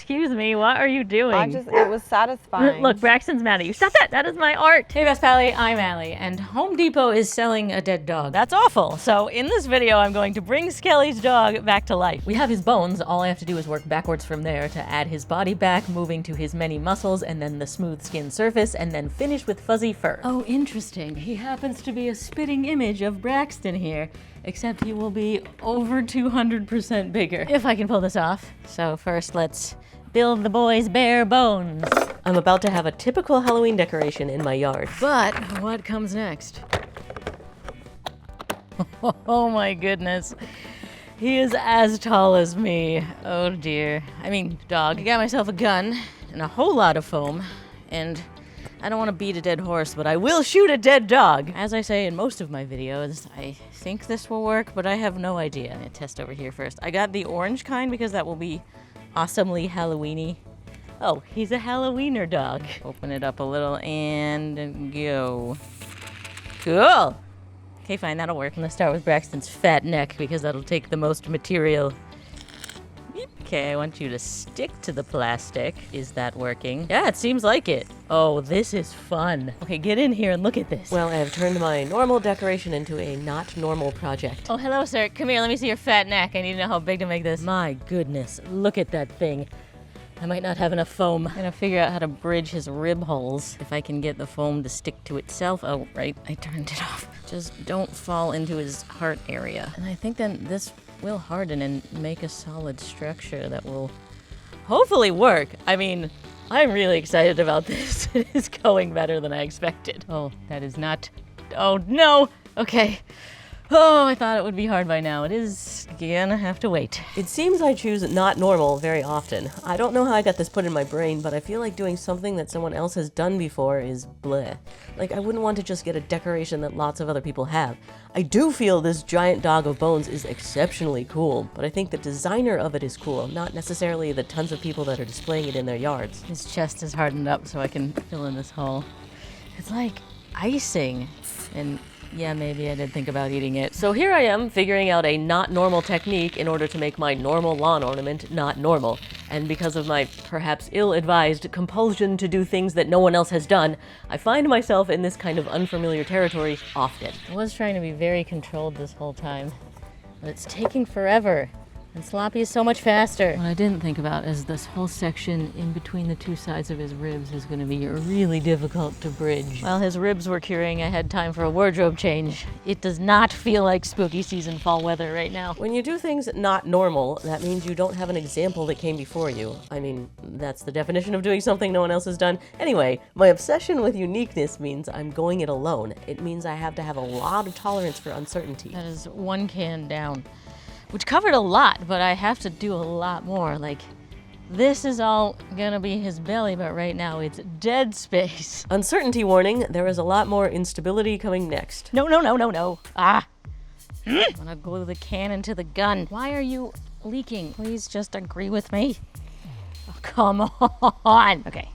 Excuse me, what are you doing? It was satisfying. Look, Braxton's mad at you. Stop that, that is my art. Hey Best Pally, I'm Allie, and Home Depot is selling a dead dog. That's awful. So in this video, I'm going to bring Skelly's dog back to life. We have his bones. All I have to do is work backwards from there to add his body back, moving to his many muscles, and then the smooth skin surface, and then finish with fuzzy fur. Oh, interesting. He happens to be a spitting image of Braxton here, except he will be over 200% bigger, if I can pull this off. So first, let's build the boy's bare bones. I'm about to have a typical Halloween decoration in my yard. But what comes next? Oh my goodness. He is as tall as me. Oh dear. I mean, dog. I got myself a gun and a whole lot of foam, and I don't want to beat a dead horse, but I will shoot a dead dog. As I say in most of my videos, I think this will work, but I have no idea. I'm gonna test over here first. I got the orange kind because that will be awesomely Halloween-y. Oh, he's a Halloweener dog. Open it up a little and go. Cool. Okay, fine, that'll work. I'm gonna start with Braxton's fat neck because that'll take the most material. Okay, I want you to stick to the plastic. Is that working? Yeah, it seems like it. Oh, this is fun. Okay, get in here and look at this. Well, I have turned my normal decoration into a not normal project. Oh, hello, sir. Come here, let me see your fat neck. I need to know how big to make this. My goodness, look at that thing. I might not have enough foam. I'm gonna figure out how to bridge his rib holes. If I can get the foam to stick to itself. Oh, right, I turned it off. Just don't fall into his heart area. And I think then this will harden and make a solid structure that will hopefully work. I mean, I'm really excited about this. It is going better than I expected. Oh, that is not... Oh, no! Okay. Oh, I thought it would be hard by now. It is gonna have to wait. It seems I choose not normal very often. I don't know how I got this put in my brain, but I feel like doing something that someone else has done before is bleh. Like, I wouldn't want to just get a decoration that lots of other people have. I do feel this giant dog of bones is exceptionally cool, but I think the designer of it is cool, not necessarily the tons of people that are displaying it in their yards. His chest is hardened up so I can fill in this hole. It's like icing, and yeah, maybe I did think about eating it. So here I am, figuring out a not normal technique in order to make my normal lawn ornament not normal. And because of my perhaps ill-advised compulsion to do things that no one else has done, I find myself in this kind of unfamiliar territory often. I was trying to be very controlled this whole time, but it's taking forever. And Sloppy is so much faster. What I didn't think about is this whole section in between the two sides of his ribs is going to be really difficult to bridge. While his ribs were curing, I had time for a wardrobe change. It does not feel like spooky season fall weather right now. When you do things not normal, that means you don't have an example that came before you. I mean, that's the definition of doing something no one else has done. Anyway, my obsession with uniqueness means I'm going it alone. It means I have to have a lot of tolerance for uncertainty. That is one can down. Which covered a lot, but I have to do a lot more. Like, this is all gonna be his belly, but right now it's dead space. Uncertainty warning, there is a lot more instability coming next. No, no, no, no, no. Ah! I'm gonna glue the can into the gun. Why are you leaking? Please just agree with me. Oh, come on. Okay.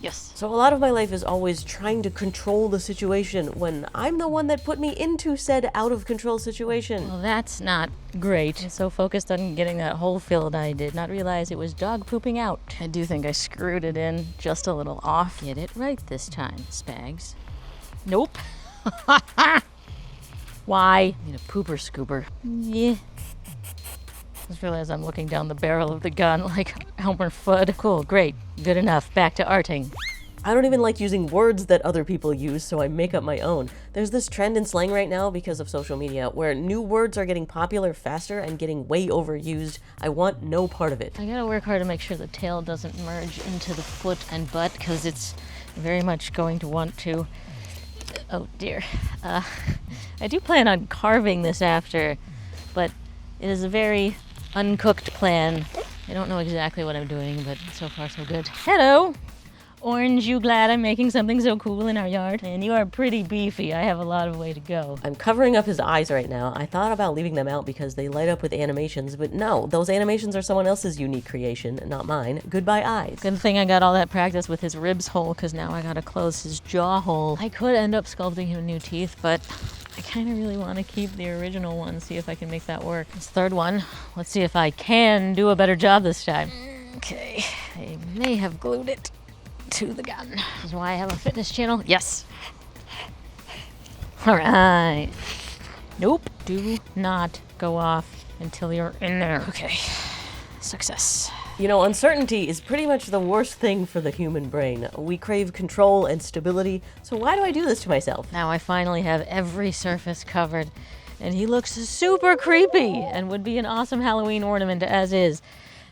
Yes. So a lot of my life is always trying to control the situation when I'm the one that put me into said out-of-control situation. Well, that's not great. I'm so focused on getting that hole filled, I did not realize it was dog pooping out. I do think I screwed it in just a little off. Get it right this time, Spags. Nope. Why? Need a pooper scooper. Yeah. Just realized I'm looking down the barrel of the gun like Elmer Fudd. Cool, great, good enough. Back to arting. I don't even like using words that other people use, so I make up my own. There's this trend in slang right now because of social media where new words are getting popular faster and getting way overused. I want no part of it. I gotta work hard to make sure the tail doesn't merge into the foot and butt because it's very much going to want to. Oh dear. I do plan on carving this after, but it is a very uncooked plan. I don't know exactly what I'm doing, but so far so good. Hello! Orange, you glad I'm making something so cool in our yard? And you are pretty beefy. I have a lot of way to go. I'm covering up his eyes right now. I thought about leaving them out because they light up with animations, but no, those animations are someone else's unique creation, not mine. Goodbye eyes. Good thing I got all that practice with his ribs hole, because now I gotta close his jaw hole. I could end up sculpting him new teeth, but I kind of really want to keep the original one, see if I can make that work. This third one, let's see if I can do a better job this time. Okay, I may have glued it to the gun. This is why I have a fitness channel. Yes. All right. Nope. Do not go off until you're in there. Okay. Success. You know, uncertainty is pretty much the worst thing for the human brain. We crave control and stability, so why do I do this to myself? Now I finally have every surface covered, and he looks super creepy and would be an awesome Halloween ornament as is.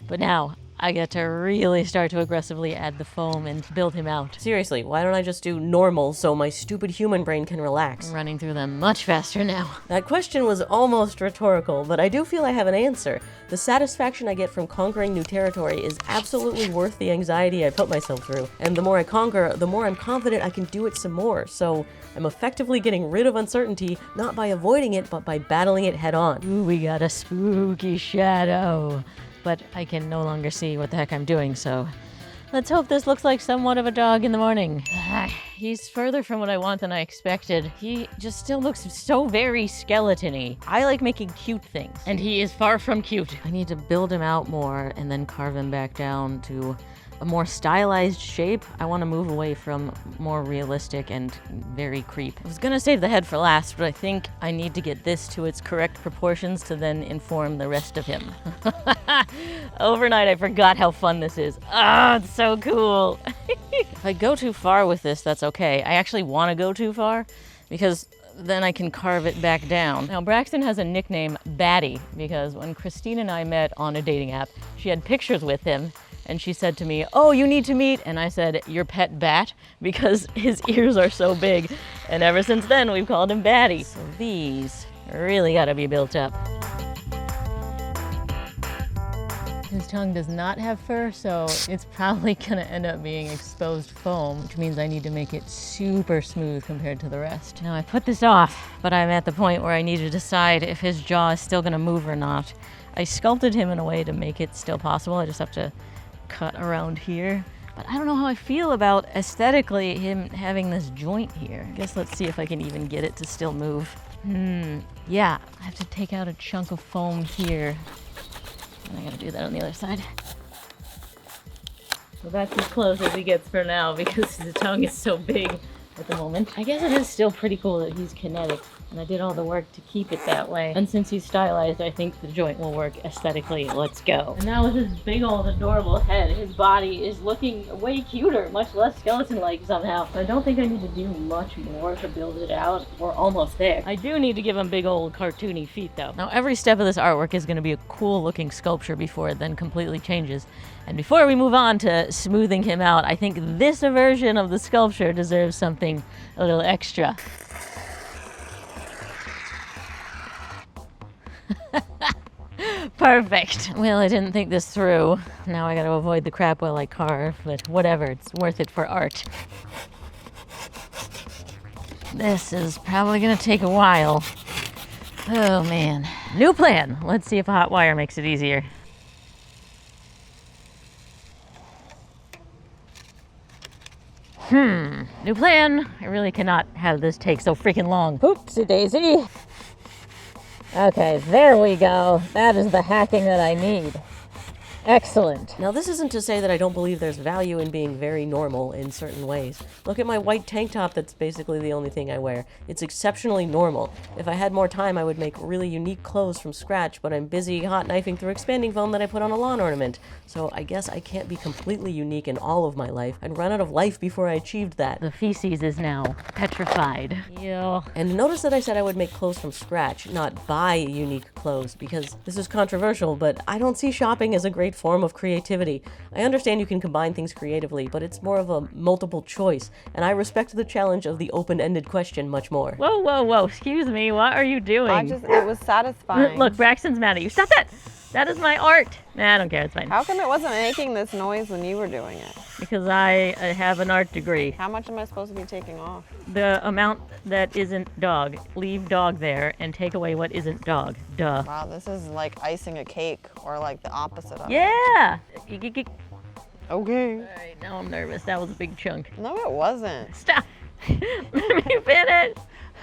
But now I get to really start to aggressively add the foam and build him out. Seriously, why don't I just do normal so my stupid human brain can relax? I'm running through them much faster now. That question was almost rhetorical, but I do feel I have an answer. The satisfaction I get from conquering new territory is absolutely worth the anxiety I put myself through. And the more I conquer, the more I'm confident I can do it some more. So I'm effectively getting rid of uncertainty, not by avoiding it, but by battling it head on. Ooh, we got a spooky shadow. But I can no longer see what the heck I'm doing, so let's hope this looks like somewhat of a dog in the morning. He's further from what I want than I expected. He just still looks so very skeleton-y. I like making cute things, and he is far from cute. I need to build him out more and then carve him back down to a more stylized shape. I want to move away from more realistic and very creep. I was gonna save the head for last, but I think I need to get this to its correct proportions to then inform the rest of him. Overnight, I forgot how fun this is. Ah, it's so cool. If I go too far with this, that's okay. I actually want to go too far because then I can carve it back down. Now, Braxton has a nickname, Batty, because when Christine and I met on a dating app, she had pictures with him. And she said to me, "Oh, you need to meet." And I said, "Your pet bat?" Because his ears are so big. And ever since then, we've called him Batty. So these really gotta be built up. His tongue does not have fur, so it's probably gonna end up being exposed foam, which means I need to make it super smooth compared to the rest. Now I put this off, but I'm at the point where I need to decide if his jaw is still gonna move or not. I sculpted him in a way to make it still possible. I just have to cut around here, but I don't know how I feel about aesthetically him having this joint here. I guess let's see if I can even get it to still move. Yeah, I have to take out a chunk of foam here, and I gotta do that on the other side. So that's as close as he gets for now because his tongue is so big at the moment. I guess it is still pretty cool that he's kinetic, and I did all the work to keep it that way. And since he's stylized, I think the joint will work aesthetically. Let's go. And now with his big old adorable head, his body is looking way cuter, much less skeleton-like somehow. So I don't think I need to do much more to build it out. We're almost there. I do need to give him big old cartoony feet though. Now every step of this artwork is going to be a cool looking sculpture before it then completely changes. And before we move on to smoothing him out, I think this version of the sculpture deserves something a little extra. Perfect. Well, I didn't think this through. Now I gotta avoid the crap while I carve, but whatever, it's worth it for art. This is probably gonna take a while. Oh man. New plan. Let's see if a hot wire makes it easier. New plan. I really cannot have this take so freaking long. Oopsie daisy. Okay, there we go. That is the hacking that I need. Excellent. Now, this isn't to say that I don't believe there's value in being very normal in certain ways. Look at my white tank top that's basically the only thing I wear. It's exceptionally normal. If I had more time, I would make really unique clothes from scratch, but I'm busy hot knifing through expanding foam that I put on a lawn ornament. So I guess I can't be completely unique in all of my life. I'd run out of life before I achieved that. The feces is now petrified. Yeah. And notice that I said I would make clothes from scratch, not buy unique clothes, because this is controversial, but I don't see shopping as a great form of creativity. I understand you can combine things creatively, but it's more of a multiple choice, and I respect the challenge of the open-ended question much more. Whoa, whoa, whoa, excuse me, what are you doing? It was satisfying. Look, Braxton's mad at you. Stop that! That is my art. Nah, I don't care, it's fine. How come it wasn't making this noise when you were doing it? Because I have an art degree. How much am I supposed to be taking off? The amount that isn't dog. Leave dog there and take away what isn't dog. Duh. Wow, this is like icing a cake, or like the opposite of it. Yeah! Okay. Alright, now I'm nervous. That was a big chunk. No, it wasn't. Stop! Let me finish!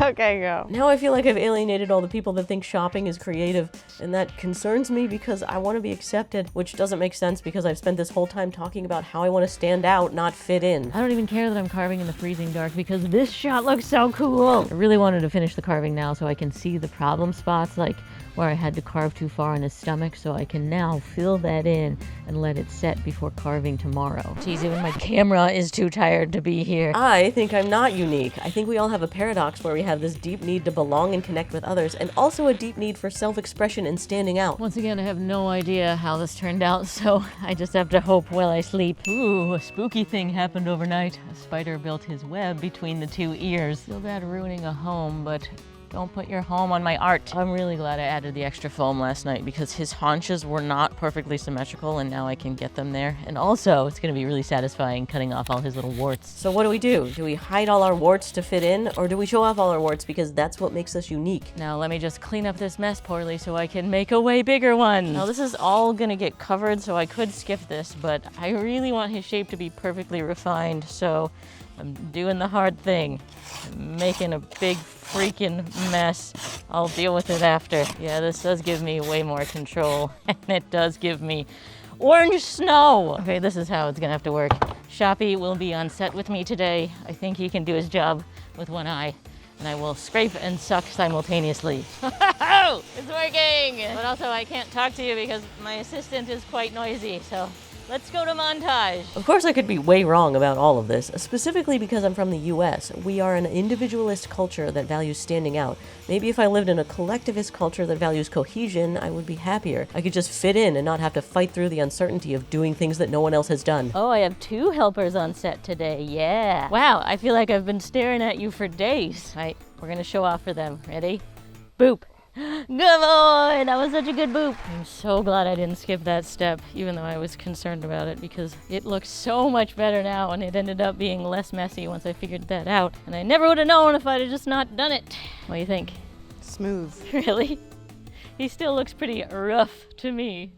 Okay, go. Now I feel like I've alienated all the people that think shopping is creative, and that concerns me because I want to be accepted, which doesn't make sense because I've spent this whole time talking about how I want to stand out, not fit in. I don't even care that I'm carving in the freezing dark because this shot looks so cool. I really wanted to finish the carving now so I can see the problem spots, like where I had to carve too far in his stomach, so I can now fill that in and let it set before carving tomorrow. Geez, even my camera is too tired to be here. I think I'm not unique. I think we all have a paradox where we have this deep need to belong and connect with others, and also a deep need for self-expression and standing out. Once again, I have no idea how this turned out, so I just have to hope while I sleep. Ooh, a spooky thing happened overnight. A spider built his web between the two ears. Feel bad ruining a home, but don't put your home on my art. I'm really glad I added the extra foam last night because his haunches were not perfectly symmetrical, and now I can get them there. And also, it's gonna be really satisfying cutting off all his little warts. So what do? Do we hide all our warts to fit in, or do we show off all our warts because that's what makes us unique? Now let me just clean up this mess poorly so I can make a way bigger one. Now this is all gonna get covered, so I could skip this, but I really want his shape to be perfectly refined, so I'm doing the hard thing. I'm making a big freaking mess. I'll deal with it after. Yeah, this does give me way more control, and it does give me orange snow. Okay, this is how it's gonna have to work. Shoppy will be on set with me today. I think he can do his job with one eye, and I will scrape and suck simultaneously. It's working! But also I can't talk to you because my assistant is quite noisy, so let's go to montage. Of course, I could be way wrong about all of this, specifically because I'm from the US. We are an individualist culture that values standing out. Maybe if I lived in a collectivist culture that values cohesion, I would be happier. I could just fit in and not have to fight through the uncertainty of doing things that no one else has done. Oh, I have 2 helpers on set today, yeah. Wow, I feel like I've been staring at you for days. All right, we're gonna show off for them. Ready? Boop. Good boy! That was such a good boop. I'm so glad I didn't skip that step, even though I was concerned about it, because it looks so much better now, and it ended up being less messy once I figured that out. And I never would have known if I'd have just not done it. What do you think? Smooth. Really? He still looks pretty rough to me.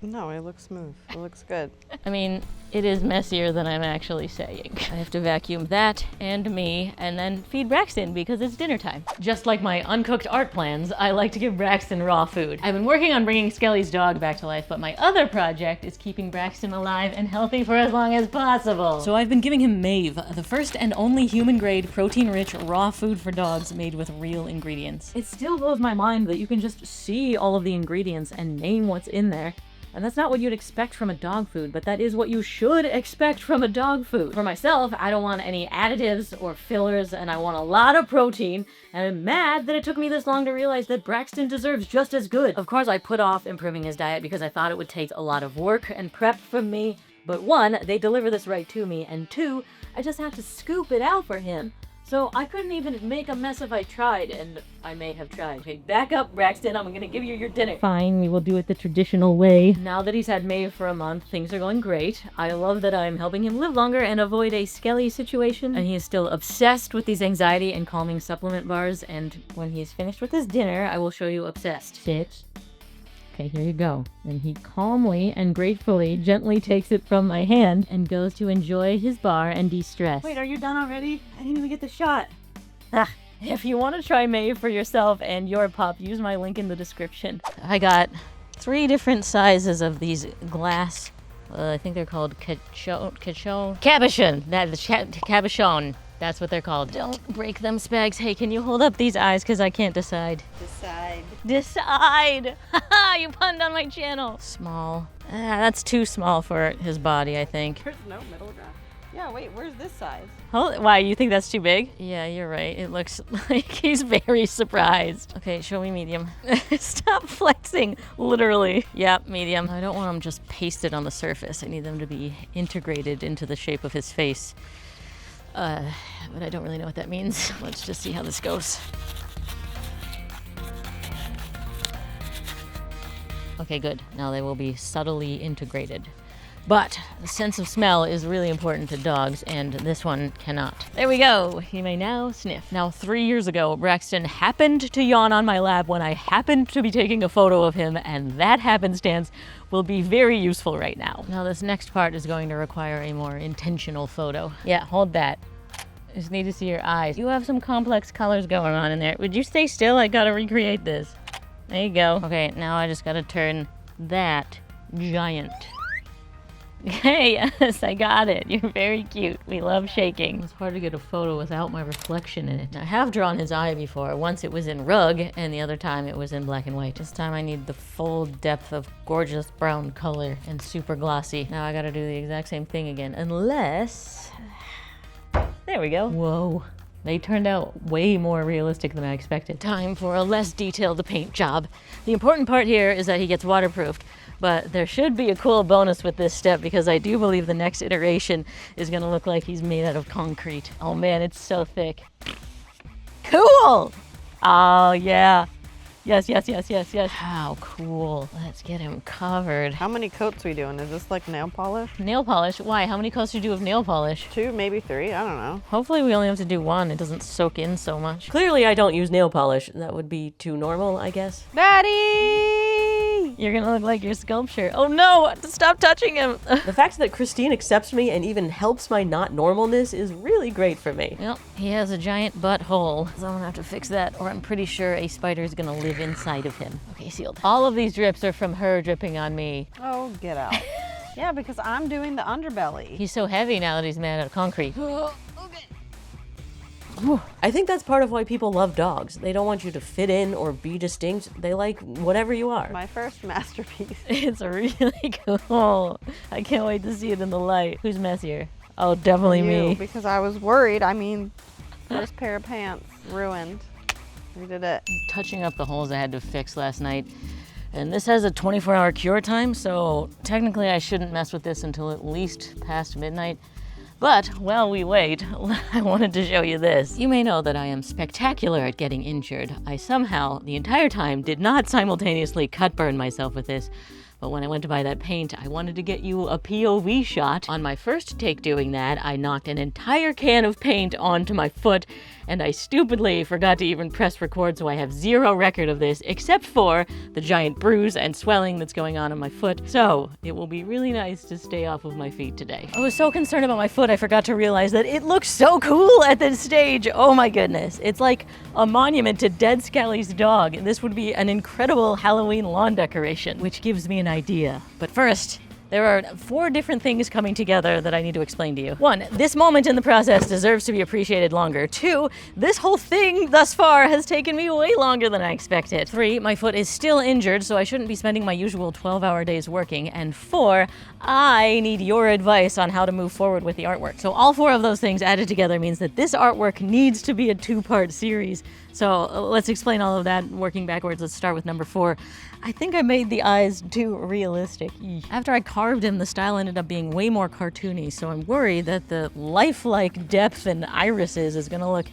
No, it looks smooth. It looks good. I mean, it is messier than I'm actually saying. I have to vacuum that and me and then feed Braxton because it's dinner time. Just like my uncooked art plans, I like to give Braxton raw food. I've been working on bringing Skelly's dog back to life, but my other project is keeping Braxton alive and healthy for as long as possible. So I've been giving him Maeve, the first and only human-grade, protein-rich, raw food for dogs made with real ingredients. It still blows my mind that you can just see all of the ingredients and name what's in there. And that's not what you'd expect from a dog food, but that is what you should expect from a dog food. For myself, I don't want any additives or fillers, and I want a lot of protein, and I'm mad that it took me this long to realize that Braxton deserves just as good. Of course, I put off improving his diet because I thought it would take a lot of work and prep from me, but 1, they deliver this right to me, and 2, I just have to scoop it out for him. So I couldn't even make a mess if I tried, and I may have tried. Okay, back up, Braxton. I'm gonna give you your dinner. Fine, we will do it the traditional way. Now that he's had Maeve for a month, things are going great. I love that I'm helping him live longer and avoid a Skelly situation. And he is still obsessed with these anxiety and calming supplement bars, and when he's finished with his dinner, I will show you obsessed. Sit. Okay, here you go. And he calmly and gratefully gently takes it from my hand and goes to enjoy his bar and de-stress. Wait, are you done already? I didn't even get the shot. If you want to try Maeve for yourself and your pup, use my link in the description. I got 3 different sizes of these glass, I think they're called cabochon. Cabochon. That's what they're called. Don't break them, Spags. Hey, can you hold up these eyes? Because I can't decide. Decide! Haha, you punned on my channel. Small. That's too small for his body, I think. There's no middle ground. Yeah, wait, where's this size? Why, you think that's too big? Yeah, you're right. It looks like he's very surprised. Okay, show me medium. Stop flexing, literally. Yep, medium. I don't want them just pasted on the surface. I need them to be integrated into the shape of his face. But I don't really know what that means. Let's just see how this goes. Okay, good. Now they will be subtly integrated. But the sense of smell is really important to dogs, and this one cannot. There we go. He may now sniff. Now, 3 years ago, Braxton happened to yawn on my lap when I happened to be taking a photo of him, and that happenstance will be very useful right now. Now, this next part is going to require a more intentional photo. Yeah, hold that. I just need to see your eyes. You have some complex colors going on in there. Would you stay still? I gotta recreate this. There you go. Okay, now I just gotta turn that giant. Okay, yes, I got it. You're very cute. We love shaking. It's hard to get a photo without my reflection in it. I have drawn his eye before. Once it was in rug, and the other time it was in black and white. This time I need the full depth of gorgeous brown color and super glossy. Now I gotta do the exact same thing again, unless... There we go. Whoa. They turned out way more realistic than I expected. Time for a less detailed paint job. The important part here is that he gets waterproofed, but there should be a cool bonus with this step because I do believe the next iteration is gonna look like he's made out of concrete. Oh man, it's so thick. Cool! Oh yeah. Yes, yes, yes, yes, yes. How cool. Let's get him covered. How many coats are we doing? Is this like nail polish? Nail polish? Why? How many coats do you do of nail polish? 2, maybe 3, I don't know. Hopefully we only have to do 1. It doesn't soak in so much. Clearly I don't use nail polish. That would be too normal, I guess. Daddy! You're gonna look like your sculpture. Oh no! Stop touching him! The fact that Christine accepts me and even helps my not normalness is really great for me. Well, he has a giant butthole, so I'm gonna have to fix that, or I'm pretty sure a spider's gonna live inside of him. Okay, sealed. All of these drips are from her dripping on me. Oh, get out. Yeah, because I'm doing the underbelly. He's so heavy now that he's made out of concrete. I think that's part of why people love dogs. They don't want you to fit in or be distinct. They like whatever you are. My first masterpiece. It's really cool. I can't wait to see it in the light. Who's messier? Oh, definitely You, me. because I was worried. I mean, first pair of pants ruined. We did it. Touching up the holes I had to fix last night. And this has a 24-hour cure time, so technically I shouldn't mess with this until at least past midnight. But while we wait, I wanted to show you this. You may know that I am spectacular at getting injured. I somehow, the entire time, did not simultaneously cut burn myself with this. But when I went to buy that paint, I wanted to get you a POV shot. On my first take doing that, I knocked an entire can of paint onto my foot, and I stupidly forgot to even press record, so I have zero record of this, except for the giant bruise and swelling that's going on my foot. So, it will be really nice to stay off of my feet today. I was so concerned about my foot, I forgot to realize that it looks so cool at this stage. Oh my goodness. It's like a monument to dead Skelly's dog. This would be an incredible Halloween lawn decoration, which gives me an idea. But first, there are 4 different things coming together that I need to explain to you. 1, this moment in the process deserves to be appreciated longer. 2, this whole thing thus far has taken me way longer than I expected. 3, my foot is still injured, so I shouldn't be spending my usual 12-hour days working. And 4, I need your advice on how to move forward with the artwork. So all 4 of those things added together means that this artwork needs to be a 2-part series. So let's explain all of that working backwards. Let's start with number 4. I think I made the eyes too realistic. After I carved him, the style ended up being way more cartoony, so I'm worried that the lifelike depth in irises is gonna look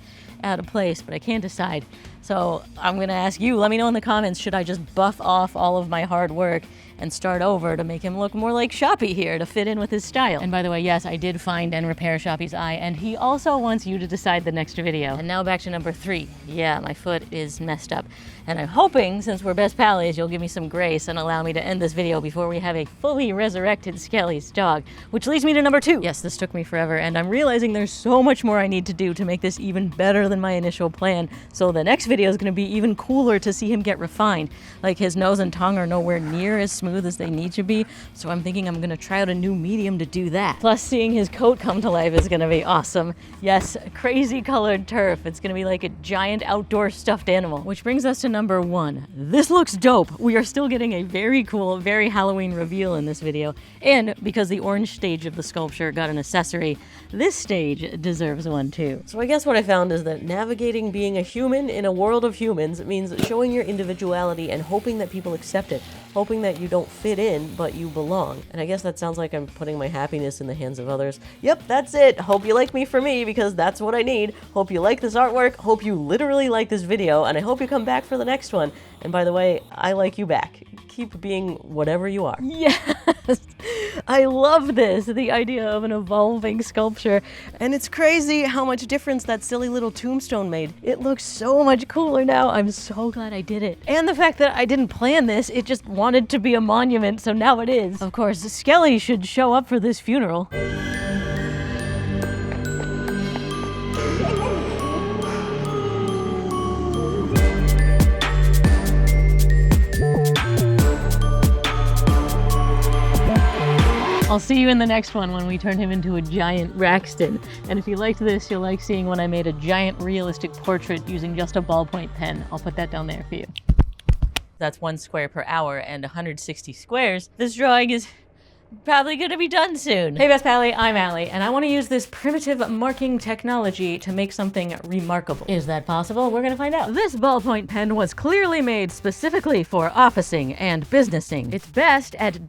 out of place, but I can't decide. So I'm gonna ask you, let me know in the comments, should I just buff off all of my hard work and start over to make him look more like Shoppy here to fit in with his style? And by the way, yes, I did find and repair Shoppy's eye, and he also wants you to decide the next video. And now back to number 3. Yeah, my foot is messed up. And I'm hoping, since we're best pals, you'll give me some grace and allow me to end this video before we have a fully resurrected Skelly's dog. Which leads me to number 2. Yes, this took me forever, and I'm realizing there's so much more I need to do to make this even better than my initial plan. So the next video is going to be even cooler to see him get refined. Like, his nose and tongue are nowhere near as smooth as they need to be, so I'm thinking I'm going to try out a new medium to do that. Plus, seeing his coat come to life is going to be awesome. Yes, crazy colored turf. It's going to be like a giant outdoor stuffed animal. Which brings us to number 1. This looks dope. We are still getting a very cool, very Halloween reveal in this video. And because the orange stage of the sculpture got an accessory, this stage deserves one too. So I guess what I found is that navigating being a human in a world of humans means showing your individuality and hoping that people accept it. Hoping that you don't fit in, but you belong. And I guess that sounds like I'm putting my happiness in the hands of others. Yep, that's it. Hope you like me for me, because that's what I need. Hope you like this artwork. Hope you literally like this video, and I hope you come back for the next one. And by the way, I like you back. Keep being whatever you are. Yes! I love this, the idea of an evolving sculpture. And it's crazy how much difference that silly little tombstone made. It looks so much cooler now. I'm so glad I did it. And the fact that I didn't plan this, it just wanted to be a monument, so now it is. Of course, Skelly should show up for this funeral. I'll see you in the next one when we turn him into a giant Raxton. And if you liked this, you'll like seeing when I made a giant realistic portrait using just a ballpoint pen. I'll put that down there for you. That's 1 square per hour and 160 squares. This drawing is probably gonna be done soon. Hey Best Pally, I'm Allie, and I want to use this primitive marking technology to make something remarkable. Is that possible? We're gonna find out. This ballpoint pen was clearly made specifically for officing and businessing. It's best at